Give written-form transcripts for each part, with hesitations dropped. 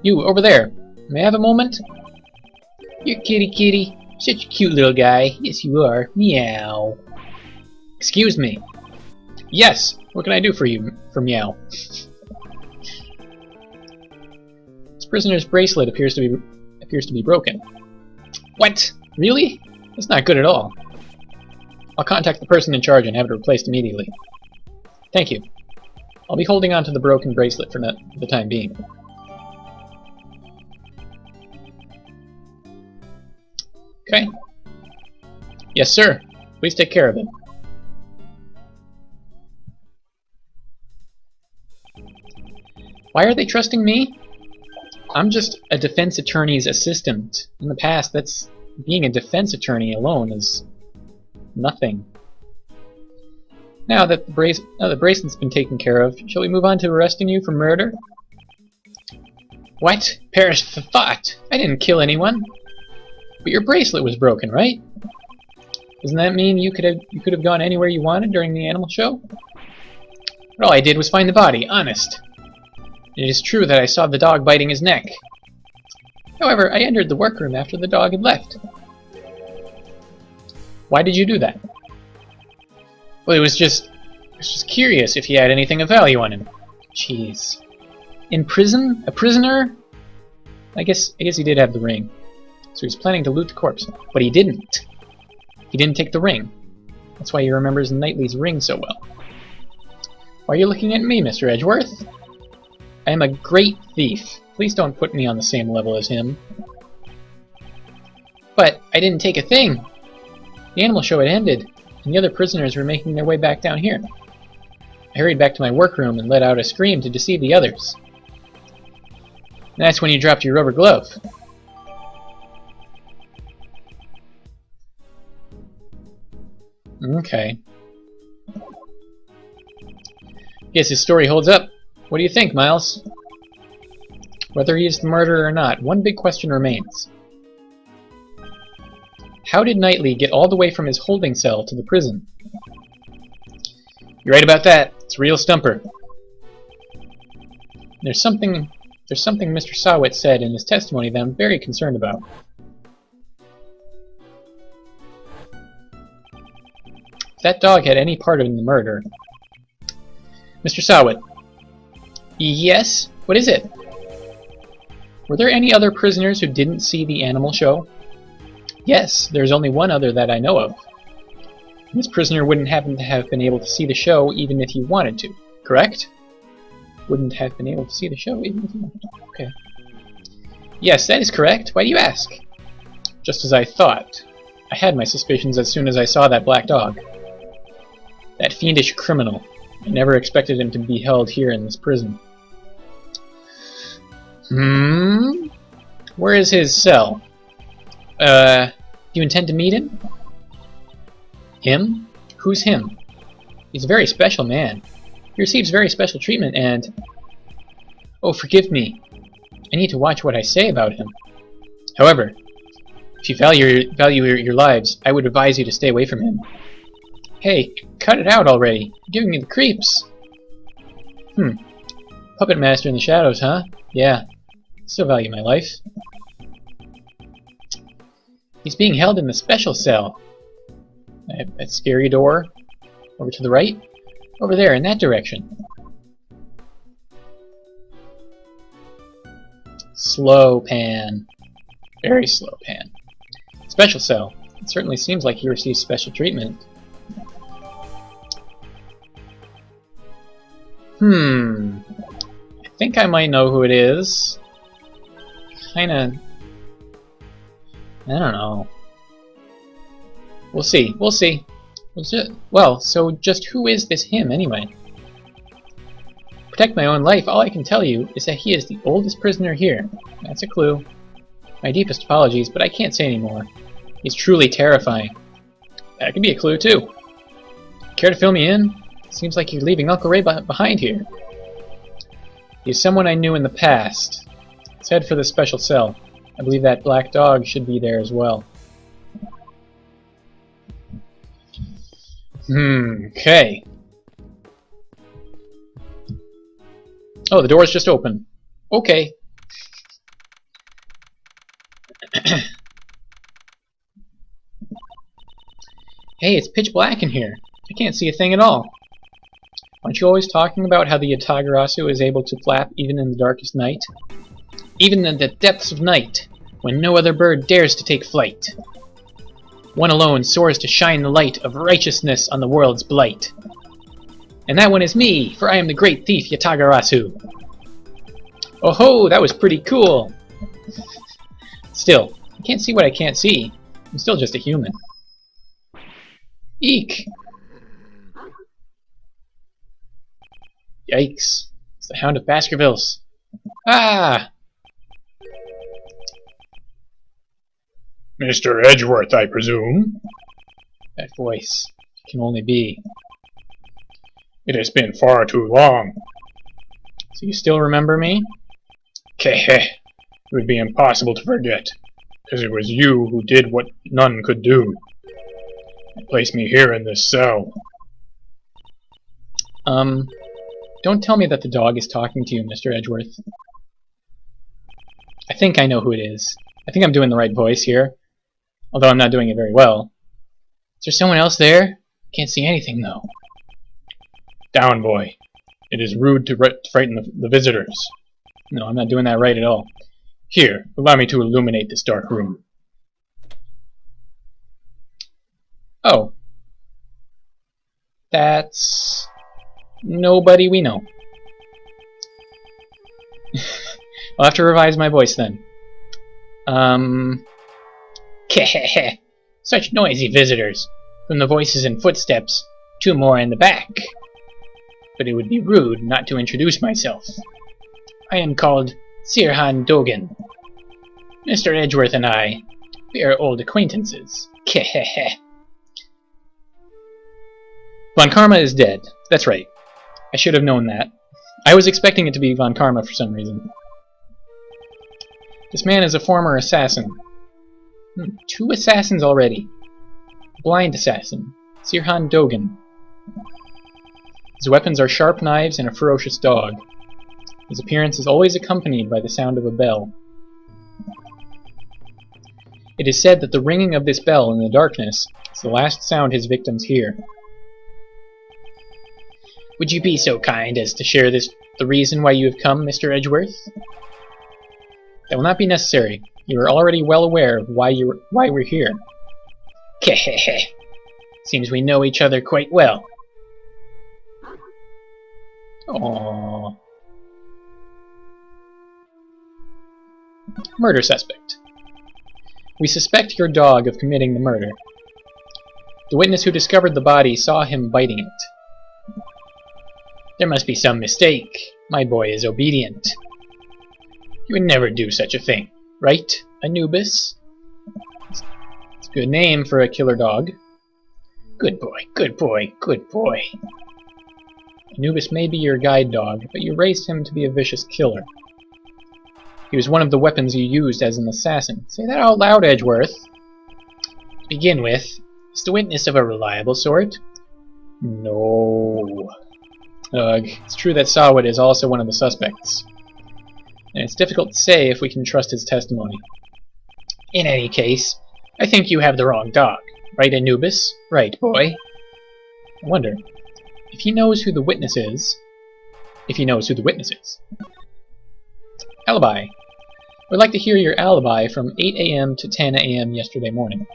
You, over there. May I have a moment? You're kitty. Such a cute little guy. Yes, you are. Meow. Excuse me. Yes. What can I do for you, for Meow? This prisoner's bracelet appears to be broken. What? Really? That's not good at all. I'll contact the person in charge and have it replaced immediately. Thank you. I'll be holding on to the broken bracelet for the time being. Okay. Yes, sir. Please take care of it. Why are they trusting me? I'm just a defense attorney's assistant. In the past, being a defense attorney alone is nothing. Now that the bracelet's been taken care of, shall we move on to arresting you for murder? What? Perish the thought! I didn't kill anyone. But your bracelet was broken, right? Doesn't that mean you could have gone anywhere you wanted during the animal show? But all I did was find the body, honest. It is true that I saw the dog biting his neck. However, I entered the workroom after the dog had left. Why did you do that? Well, it was just curious if he had anything of value on him. Jeez. In prison? A prisoner? I guess he did have the ring. So he's planning to loot the corpse. But he didn't. He didn't take the ring. That's why he remembers Knightley's ring so well. Why are you looking at me, Mr. Edgeworth? I am a great thief. Please don't put me on the same level as him. But I didn't take a thing. The animal show had ended, and the other prisoners were making their way back down here. I hurried back to my workroom and let out a scream to deceive the others. And that's when you dropped your rubber glove. Okay. Guess his story holds up. What do you think, Miles? Whether he is the murderer or not, one big question remains. How did Knightley get all the way from his holding cell to the prison? You're right about that. It's a real stumper. There's something Mr. Sawit said in his testimony that I'm very concerned about. If that dog had any part in the murder... Mr. Sawit. Yes? What is it? Were there any other prisoners who didn't see the animal show? Yes, there's only one other that I know of. This prisoner wouldn't happen to have been able to see the show even if he wanted to, correct? Wouldn't have been able to see the show even if he wanted to. Okay. Yes, that is correct. Why do you ask? Just as I thought. I had my suspicions as soon as I saw that black dog. That fiendish criminal. I never expected him to be held here in this prison. Where is his cell? Do you intend to meet him? Him? Who's him? He's a very special man. He receives very special treatment and... Oh, forgive me. I need to watch what I say about him. However, if you value your lives, I would advise you to stay away from him. Hey, cut it out already. You're giving me the creeps. Puppet master in the shadows, huh? Yeah. Still value my life. He's being held in the special cell. That scary door. Over to the right. Over there, in that direction. Slow pan. Very slow pan. Special cell. It certainly seems like he receives special treatment. I think I might know who it is. Kinda... I don't know. We'll see. We'll see. Well, so just who is this him, anyway? To protect my own life, all I can tell you is that he is the oldest prisoner here. That's a clue. My deepest apologies, but I can't say any more. He's truly terrifying. That could be a clue, too. Care to fill me in? Seems like you're leaving Uncle Ray behind here. He's someone I knew in the past. Let's head for the special cell. I believe that black dog should be there as well. Okay. Oh, the door's just open. Okay. Hey, it's pitch black in here. I can't see a thing at all. Aren't you always talking about how the Yatagarasu is able to flap even in the darkest night? Even in the depths of night, when no other bird dares to take flight. One alone soars to shine the light of righteousness on the world's blight. And that one is me, for I am the great thief Yatagarasu. Oh ho, that was pretty cool. Still, I can't see what I can't see. I'm still just a human. Eek! Yikes. It's the Hound of Baskervilles. Ah! Mr. Edgeworth, I presume? That voice can only be. It has been far too long. So you still remember me? Keh. It would be impossible to forget, because it was you who did what none could do. You placed me here in this cell. Don't tell me that the dog is talking to you, Mr. Edgeworth. I think I know who it is. I think I'm doing the right voice here. Although I'm not doing it very well. Is there someone else there? Can't see anything, though. Down, boy. It is rude to frighten the visitors. No, I'm not doing that right at all. Here, allow me to illuminate this dark room. Oh. That's... nobody we know. I'll have to revise my voice then. Keh. Such noisy visitors. From the voices and footsteps, 2 more in the back. But it would be rude not to introduce myself. I am called Sirhan Dogen. Mr. Edgeworth and I, we are old acquaintances. Keh. Von Karma is dead. That's right. I should have known that. I was expecting it to be Von Karma for some reason. This man is a former assassin. 2 assassins already. Blind assassin, Sirhan Dogen. His weapons are sharp knives and a ferocious dog. His appearance is always accompanied by the sound of a bell. It is said that the ringing of this bell in the darkness is the last sound his victims hear. Would you be so kind as to share the reason why you have come, Mr. Edgeworth? That will not be necessary. You are already well aware of why we're here. Keh. Seems we know each other quite well. Aww. Murder suspect. We suspect your dog of committing the murder. The witness who discovered the body saw him biting it. There must be some mistake. My boy is obedient. You would never do such a thing, right, Anubis? It's a good name for a killer dog. Good boy, good boy, good boy. Anubis may be your guide dog, but you raised him to be a vicious killer. He was one of the weapons you used as an assassin. Say that out loud, Edgeworth. To begin with, is the witness of a reliable sort? No. Ugh, it's true that Sawad is also one of the suspects. And it's difficult to say if we can trust his testimony. In any case, I think you have the wrong dog. Right, Anubis? Right, boy. I wonder, if he knows who the witness is... Alibi. We'd like to hear your alibi from 8 a.m. to 10 a.m. yesterday morning.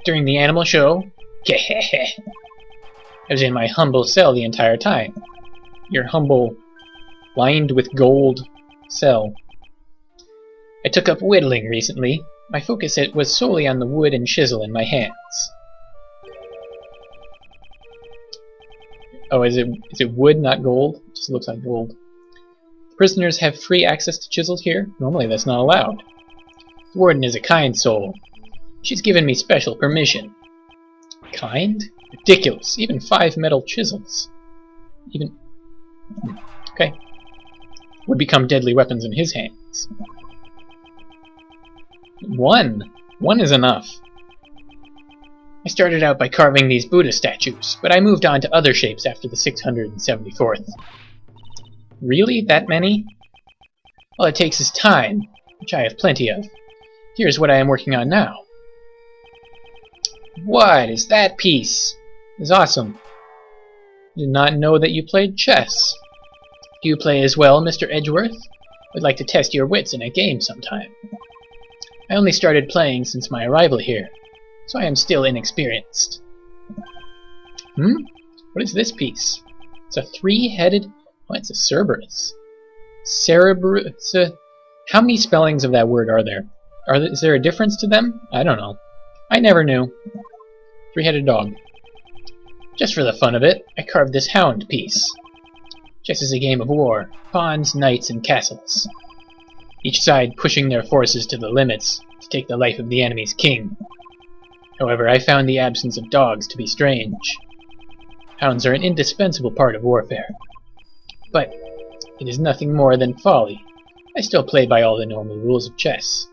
During the animal show? I was in my humble cell the entire time. Your humble, lined with gold cell. I took up whittling recently. My focus was solely on the wood and chisel in my hands. Oh, is it wood, not gold? It just looks like gold. Prisoners have free access to chisels here? Normally that's not allowed. The warden is a kind soul. She's given me special permission. Kind? Ridiculous. Even 5 metal chisels. Okay. Would become deadly weapons in his hands. 1. 1 is enough. I started out by carving these Buddha statues, but I moved on to other shapes after the 674th. Really? That many? All it takes is time, which I have plenty of. Here's what I am working on now. What is that piece? It's awesome. Did not know that you played chess. Do you play as well, Mr. Edgeworth? I'd like to test your wits in a game sometime. I only started playing since my arrival here, so I am still inexperienced. What is this piece? It's a three-headed... Oh, it's a Cerberus. Cerberus... How many spellings of that word are there? Is there a difference to them? I don't know. I never knew. Three-headed dog. Just for the fun of it, I carved this hound piece. Chess is a game of war. Pawns, knights, and castles. Each side pushing their forces to the limits to take the life of the enemy's king. However, I found the absence of dogs to be strange. Hounds are an indispensable part of warfare. But it is nothing more than folly. I still play by all the normal rules of chess.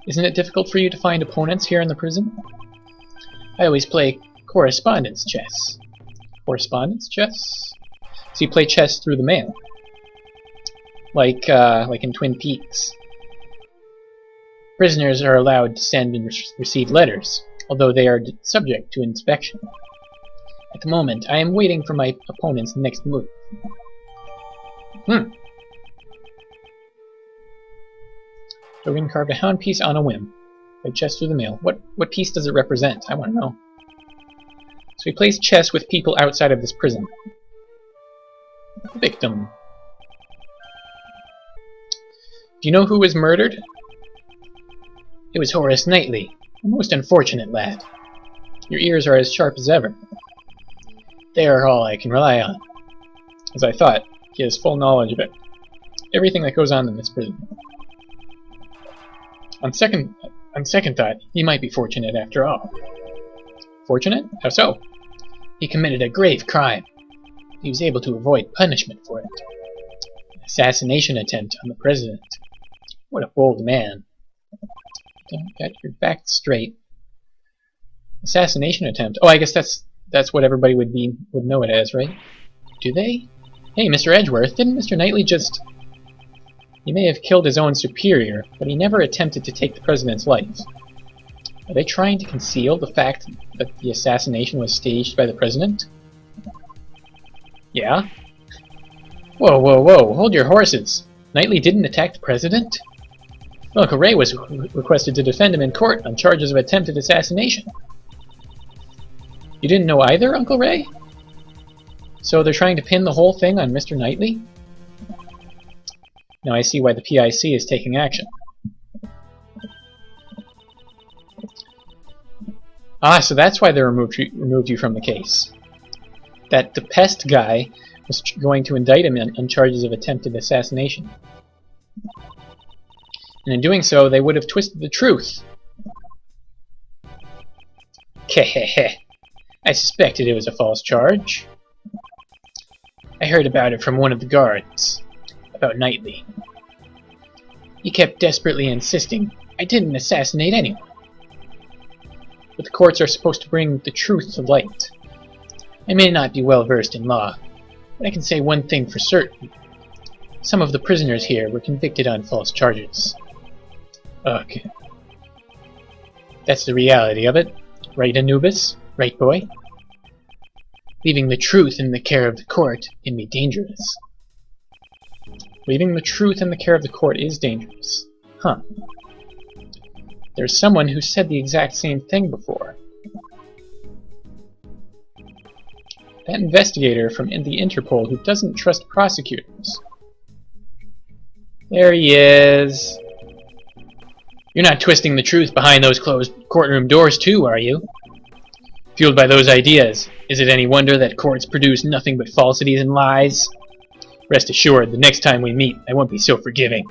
Isn't it difficult for you to find opponents here in the prison? I always play correspondence chess. Correspondence chess? So you play chess through the mail. Like in Twin Peaks. Prisoners are allowed to send and receive letters, although they are subject to inspection. At the moment, I am waiting for my opponent's next move. Dogen carved a hound piece on a whim. Played chess through the mail. What piece does it represent? I want to know. So he plays chess with people outside of this prison. Victim. Do you know who was murdered? It was Horace Knightley, a most unfortunate lad. Your ears are as sharp as ever. They are all I can rely on. As I thought, he has full knowledge of it. Everything that goes on in this prison. On second thought, he might be fortunate after all. Fortunate? How so? He committed a grave crime. He was able to avoid punishment for it. An assassination attempt on the president. What a bold man. Don't get your facts straight. Assassination attempt. Oh, I guess that's what everybody would know it as, right? Do they? Hey, Mr. Edgeworth, didn't Mr. Knightley just... He may have killed his own superior, but he never attempted to take the president's life. Are they trying to conceal the fact that the assassination was staged by the president? Yeah? Whoa, whoa, whoa, hold your horses. Knightley didn't attack the president? Uncle Ray was requested to defend him in court on charges of attempted assassination. You didn't know either, Uncle Ray? So they're trying to pin the whole thing on Mr. Knightley? Now I see why the PIC is taking action. Ah, so that's why they removed you from the case. That the pest guy was going to indict him on charges of attempted assassination. And in doing so, they would have twisted the truth. Kehehe. I suspected it was a false charge. I heard about it from one of the guards. About Knightley. He kept desperately insisting I didn't assassinate anyone. But the courts are supposed to bring the truth to light. I may not be well versed in law, but I can say one thing for certain. Some of the prisoners here were convicted on false charges. Ugh. That's the reality of it. Right, Anubis? Right, boy? Leaving the truth in the care of the court can be dangerous. Leaving the truth in the care of the court is dangerous. Huh. There's someone who said the exact same thing before. That investigator from the Interpol who doesn't trust prosecutors. There he is. You're not twisting the truth behind those closed courtroom doors too, are you? Fueled by those ideas, is it any wonder that courts produce nothing but falsities and lies? Rest assured, the next time we meet, I won't be so forgiving.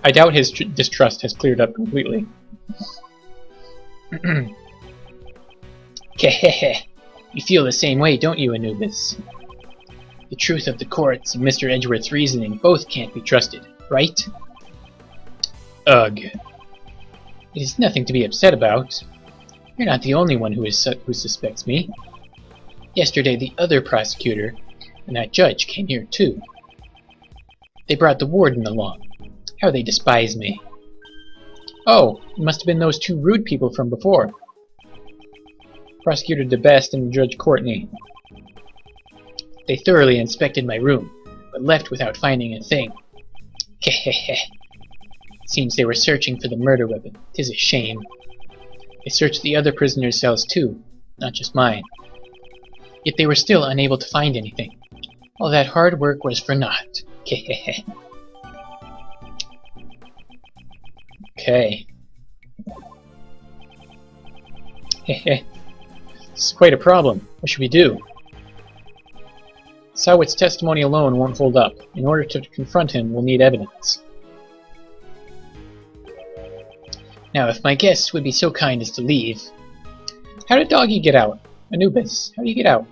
I doubt his distrust has cleared up completely. Kehehe. You feel the same way, don't you, Anubis? The truth of the courts and Mr. Edgeworth's reasoning both can't be trusted, right? Ugh. It is nothing to be upset about. You're not the only one who suspects me. Yesterday the other prosecutor and that judge came here too. They brought the warden along. How they despise me. Oh, it must have been those two rude people from before. Prosecutor DeBest and Judge Courtney. They thoroughly inspected my room, but left without finding a thing. Hehehe. Seems they were searching for the murder weapon. 'Tis a shame. They searched the other prisoners' cells too, not just mine. Yet they were still unable to find anything. All that hard work was for naught. Hehehe. Okay. Hehe. This is quite a problem. What should we do? Sawit's testimony alone won't hold up. In order to confront him, we'll need evidence. Now, if my guests would be so kind as to leave... How did Doggy get out? Anubis, how do you get out?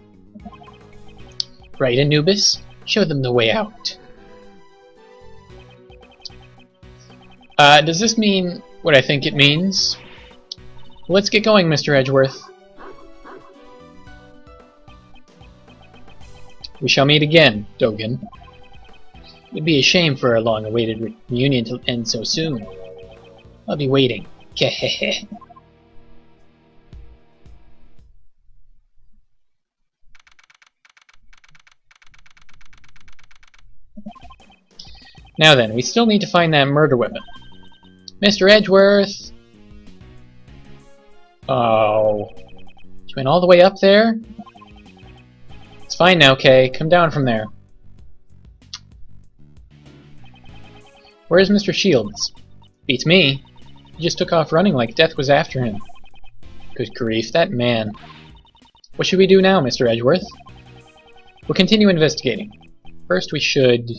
Right, Anubis? Show them the way out. Does this mean what I think it means? Let's get going, Mr. Edgeworth. We shall meet again, Dogen. It would be a shame for our long-awaited reunion to end so soon. I'll be waiting. Kehehe. Now then, we still need to find that murder weapon. Mr. Edgeworth! Oh. You went all the way up there? It's fine now, Kay. Come down from there. Where's Mr. Shields? Beats me. He just took off running like death was after him. Good grief, that man. What should we do now, Mr. Edgeworth? We'll continue investigating. First we should...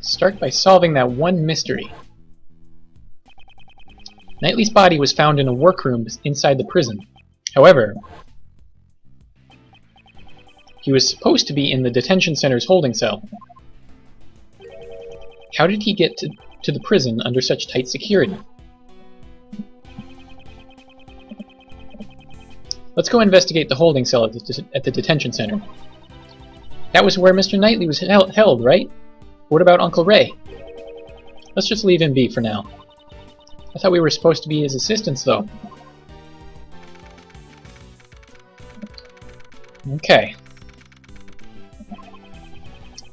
start by solving that one mystery. Knightley's body was found in a workroom inside the prison. However, he was supposed to be in the detention center's holding cell. How did he get to the prison under such tight security? Let's go investigate the holding cell at the detention center. That was where Mr. Knightley was held, right? What about Uncle Ray? Let's just leave him be for now. I thought we were supposed to be his assistants, though. Okay.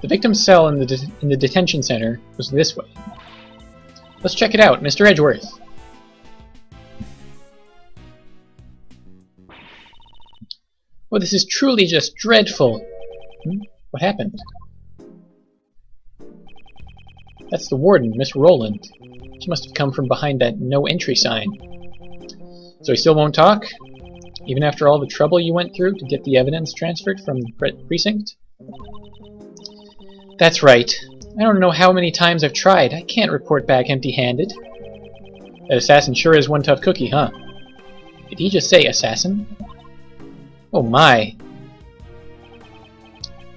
The victim's cell in the detention center was this way. Let's check it out, Mr. Edgeworth. Well, this is truly just dreadful. What happened? That's the warden, Miss Roland. She must have come from behind that no entry sign. So he still won't talk? Even after all the trouble you went through to get the evidence transferred from the precinct? That's right. I don't know how many times I've tried. I can't report back empty-handed. That assassin sure is one tough cookie, huh? Did he just say assassin? Oh my.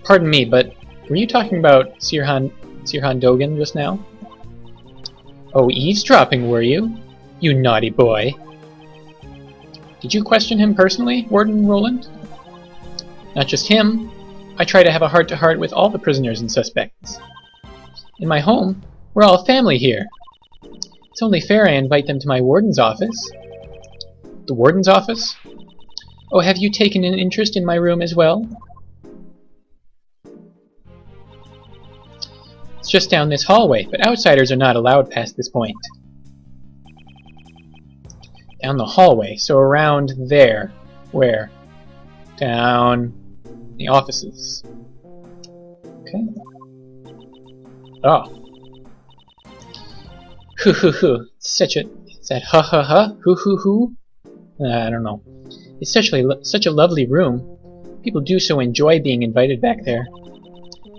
Pardon me, but were you talking about Sirhan Dogen just now? Oh, eavesdropping, were you? You naughty boy. Did you question him personally, Warden Roland? Not just him. I try to have a heart-to-heart with all the prisoners and suspects. In my home, we're all family here. It's only fair I invite them to my warden's office. The warden's office? Oh, have you taken an interest in my room as well? It's just down this hallway, but outsiders are not allowed past this point. Down the hallway, so around there. Where? Down the offices. Okay. Oh. Hoo hoo hoo. It's that ha ha ha? Hoo hoo hoo? I don't know. It's such a lovely room. People do so enjoy being invited back there.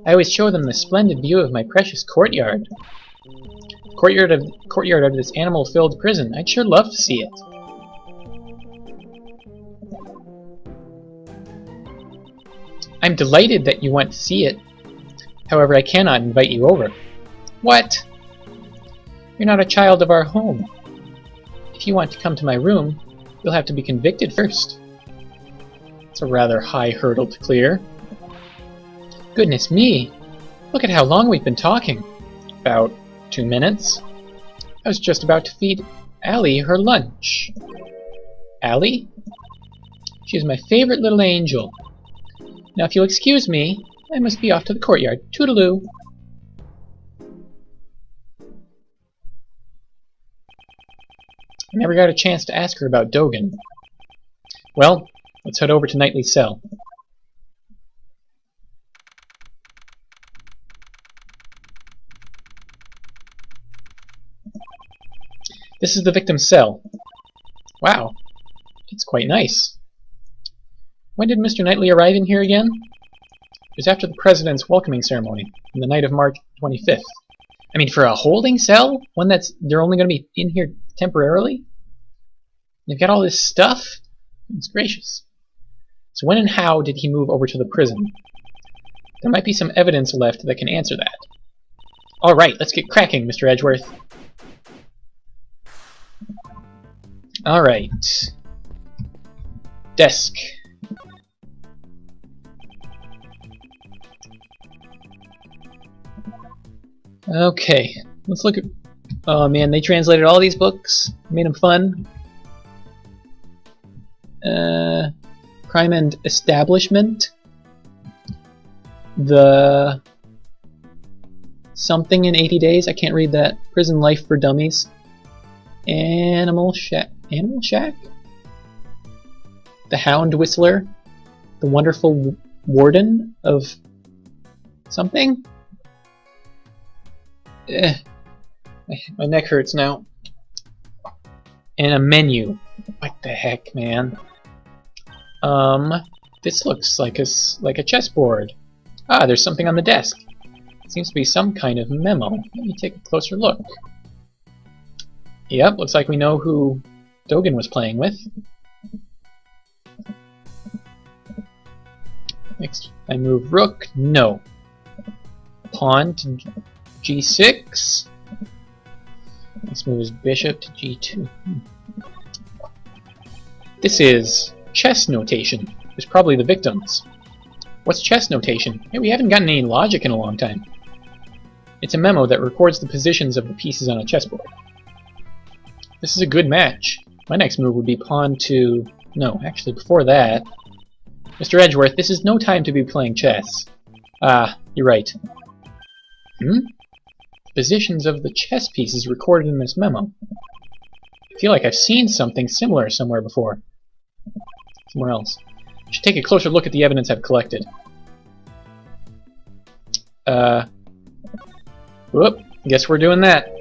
I always show them the splendid view of my precious courtyard. Courtyard of this animal-filled prison. I'd sure love to see it. I'm delighted that you want to see it. However, I cannot invite you over. What? You're not a child of our home. If you want to come to my room, you'll have to be convicted first. It's a rather high hurdle to clear. Goodness me! Look at how long we've been talking. About 2 minutes. I was just about to feed Allie her lunch. Allie? She's my favorite little angel. Now if you'll excuse me, I must be off to the courtyard. Toodaloo! I never got a chance to ask her about Dogen. Well, let's head over to Knightley's cell. This is the victim's cell. Wow, it's quite nice. When did Mr. Knightley arrive in here again? It was after the President's welcoming ceremony, on the night of March 25th. I mean, for a holding cell? One they're only going to be in here temporarily? They've got all this stuff? Goodness gracious. So when and how did he move over to the prison? There might be some evidence left that can answer that. Alright, let's get cracking, Mr. Edgeworth. Alright. Desk. Okay, let's look at... Oh man, they translated all these books, made them fun. Crime and Establishment. The... Something in 80 Days, I can't read that. Prison Life for Dummies. Animal Shack? The Hound Whistler. The Wonderful Warden of... something? My neck hurts now. And a menu. What the heck, man? This looks like a chessboard. Ah, there's something on the desk. It seems to be some kind of memo. Let me take a closer look. Yep, looks like we know who Dogen was playing with. Next, I move rook. No. Pawn to G6. Let's move his bishop to G2. This is chess notation. It's probably the victim's. What's chess notation? Hey, we haven't gotten any logic in a long time. It's a memo that records the positions of the pieces on a chessboard. This is a good match. My next move would be pawn to... No, actually before that... Mr. Edgeworth, this is no time to be playing chess. Ah, you're right. Positions of the chess pieces recorded in this memo. I feel like I've seen something similar somewhere before. Somewhere else. I should take a closer look at the evidence I've collected. Whoop, guess we're doing that.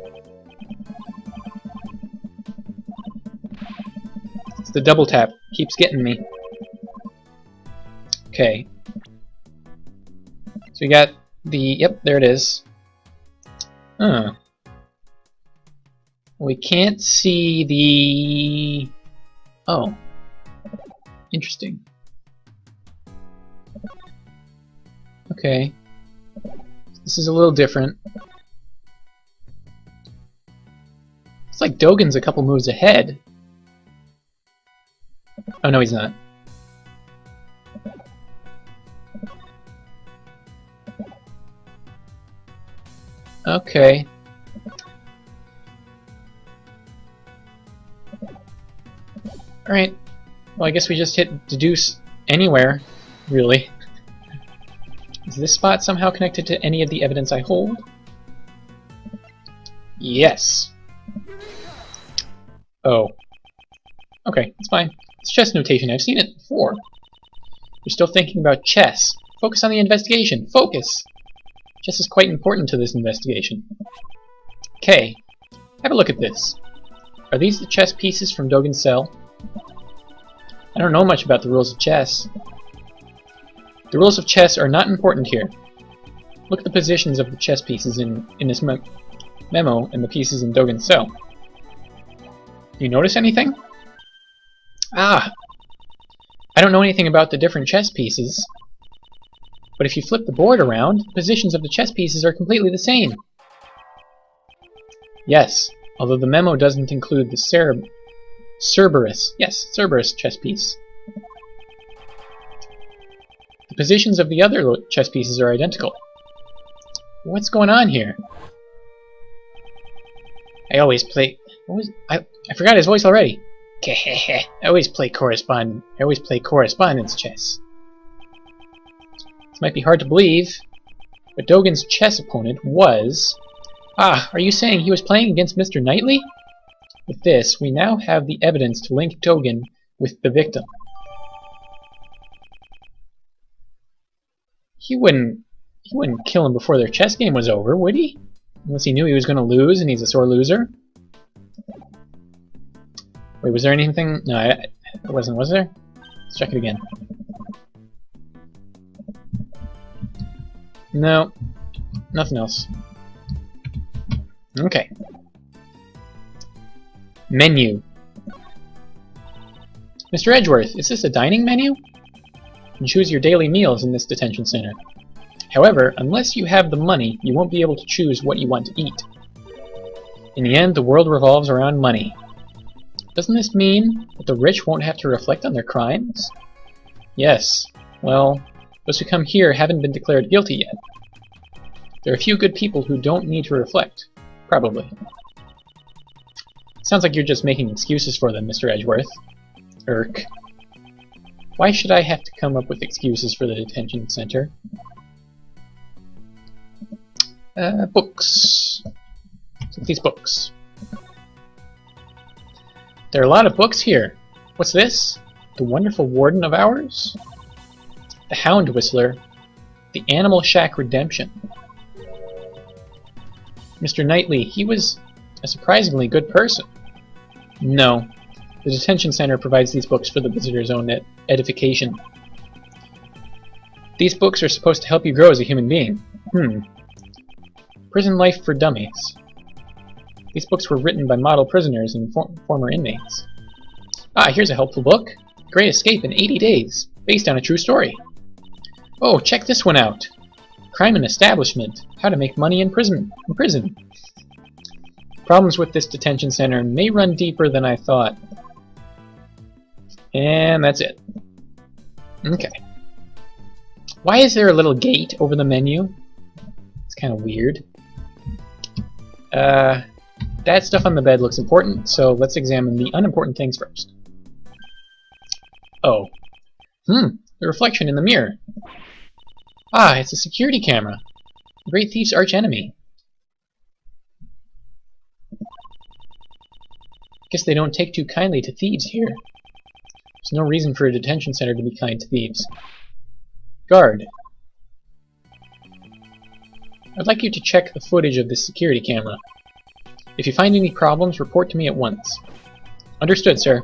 It's the double tap. Keeps getting me. Okay. So we got the... Yep, there it is. Huh. We can't see the... Oh. Interesting. Okay. This is a little different. It's like Dogen's a couple moves ahead. Oh, no, he's not. Okay. Alright. Well, I guess we just hit deduce anywhere, really. Is this spot somehow connected to any of the evidence I hold? Yes. Oh. Okay, it's fine. It's chess notation. I've seen it before. You're still thinking about chess. Focus on the investigation. Focus! Chess is quite important to this investigation. Okay. Have a look at this. Are these the chess pieces from Dogen's cell? I don't know much about the rules of chess. The rules of chess are not important here. Look at the positions of the chess pieces in this memo and the pieces in Dogen's cell. Do you notice anything? Ah! I don't know anything about the different chess pieces. But if you flip the board around, the positions of the chess pieces are completely the same. Yes, although the memo doesn't include the Cerberus chess piece. The positions of the other chess pieces are identical. What's going on here? I always play... I forgot his voice already. I always play correspondence chess. This might be hard to believe, but Dogen's chess opponent was... Ah, are you saying he was playing against Mr. Knightley? With this, we now have the evidence to link Dogen with the victim. He wouldn't kill him before their chess game was over, would he? Unless he knew he was going to lose and he's a sore loser. Wait, was there anything? No, it wasn't, was there? Let's check it again. No, nothing else. Okay. Menu. Mr. Edgeworth, is this a dining menu? You can choose your daily meals in this detention center. However, unless you have the money, you won't be able to choose what you want to eat. In the end, the world revolves around money. Doesn't this mean that the rich won't have to reflect on their crimes? Yes. Well, those who come here haven't been declared guilty yet. There are a few good people who don't need to reflect. Probably. Sounds like you're just making excuses for them, Mr. Edgeworth. Irk. Why should I have to come up with excuses for the detention center? Books. These books. There are a lot of books here. What's this? The Wonderful Warden of Ours? The Hound Whistler. The Animal Shack Redemption. Mr. Knightley, he was a surprisingly good person. No. The detention center provides these books for the visitor's own edification. These books are supposed to help you grow as a human being. Prison Life for Dummies. These books were written by model prisoners and former inmates. Ah, here's a helpful book. Great Escape in 80 Days, based on a true story. Oh, check this one out. Crime and Establishment, How to Make Money in Prison. Problems with this detention center may run deeper than I thought. And that's it. Okay. Why is there a little gate over the menu? It's kind of weird. That stuff on the bed looks important, so let's examine the unimportant things first. Oh. The reflection in the mirror. Ah, it's a security camera. The great thief's archenemy. Guess they don't take too kindly to thieves here. There's no reason for a detention center to be kind to thieves. Guard. I'd like you to check the footage of this security camera. If you find any problems, report to me at once. Understood, sir.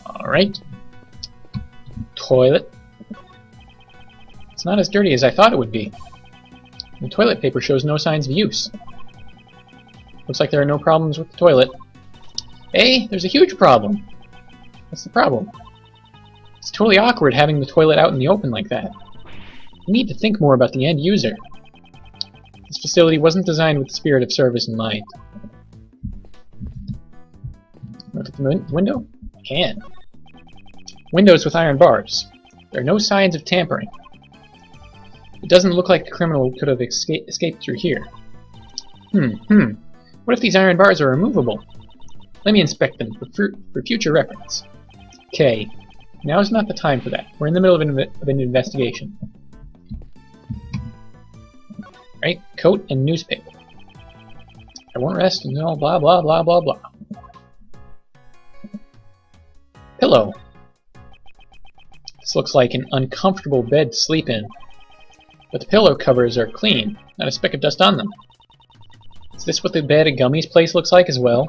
Alright. Toilet. It's not as dirty as I thought it would be. The toilet paper shows no signs of use. Looks like there are no problems with the toilet. Hey, there's a huge problem. What's the problem? It's totally awkward having the toilet out in the open like that. We need to think more about the end user. This facility wasn't designed with the spirit of service in mind. Look at the window? Can. Windows with iron bars. There are no signs of tampering. It doesn't look like a criminal could have escaped through here. What if these iron bars are removable? Let me inspect them for future reference. Okay. Now is not the time for that. We're in the middle of an investigation. Right? Coat and newspaper. I won't rest until blah blah blah blah blah. Pillow. This looks like an uncomfortable bed to sleep in. But the pillow covers are clean, not a speck of dust on them. Is this what the bed at Gummy's place looks like as well?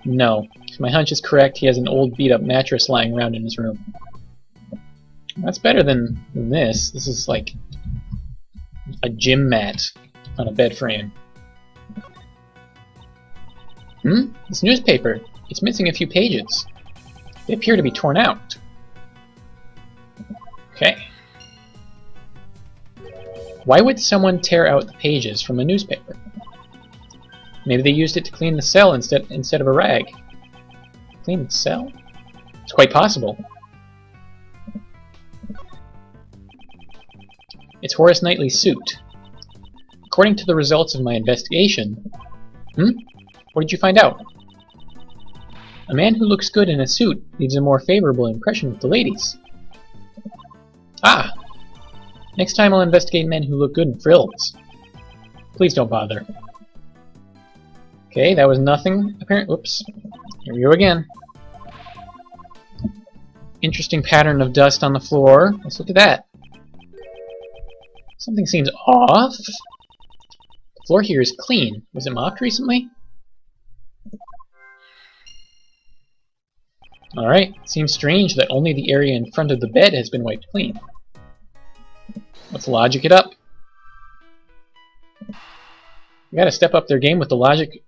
No. If my hunch is correct, he has an old beat-up mattress lying around in his room. That's better than this. This is like a gym mat on a bed frame. This newspaper. It's missing a few pages. They appear to be torn out. Okay. Why would someone tear out the pages from a newspaper? Maybe they used it to clean the cell instead of a rag. Clean the cell? It's quite possible. It's Horace Knightley's suit. According to the results of my investigation... What did you find out? A man who looks good in a suit leaves a more favorable impression with the ladies. Ah! Next time I'll investigate men who look good in frills. Please don't bother. Okay, that was nothing. Apparently, whoops. Here we go again. Interesting pattern of dust on the floor. Let's look at that. Something seems off. The floor here is clean. Was it mopped recently? Alright, seems strange that only the area in front of the bed has been wiped clean. Let's logic it up. We gotta step up their game with the logic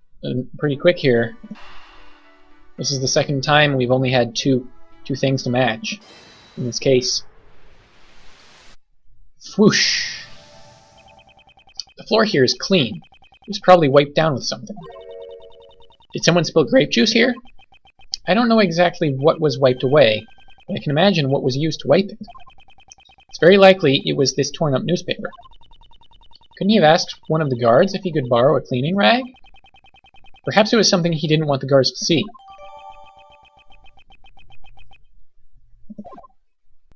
pretty quick here. This is the second time we've only had two things to match in this case. Whoosh! The floor here is clean. It was probably wiped down with something. Did someone spill grape juice here? I don't know exactly what was wiped away, but I can imagine what was used to wipe it. It's very likely it was this torn-up newspaper. Couldn't he have asked one of the guards if he could borrow a cleaning rag? Perhaps it was something he didn't want the guards to see.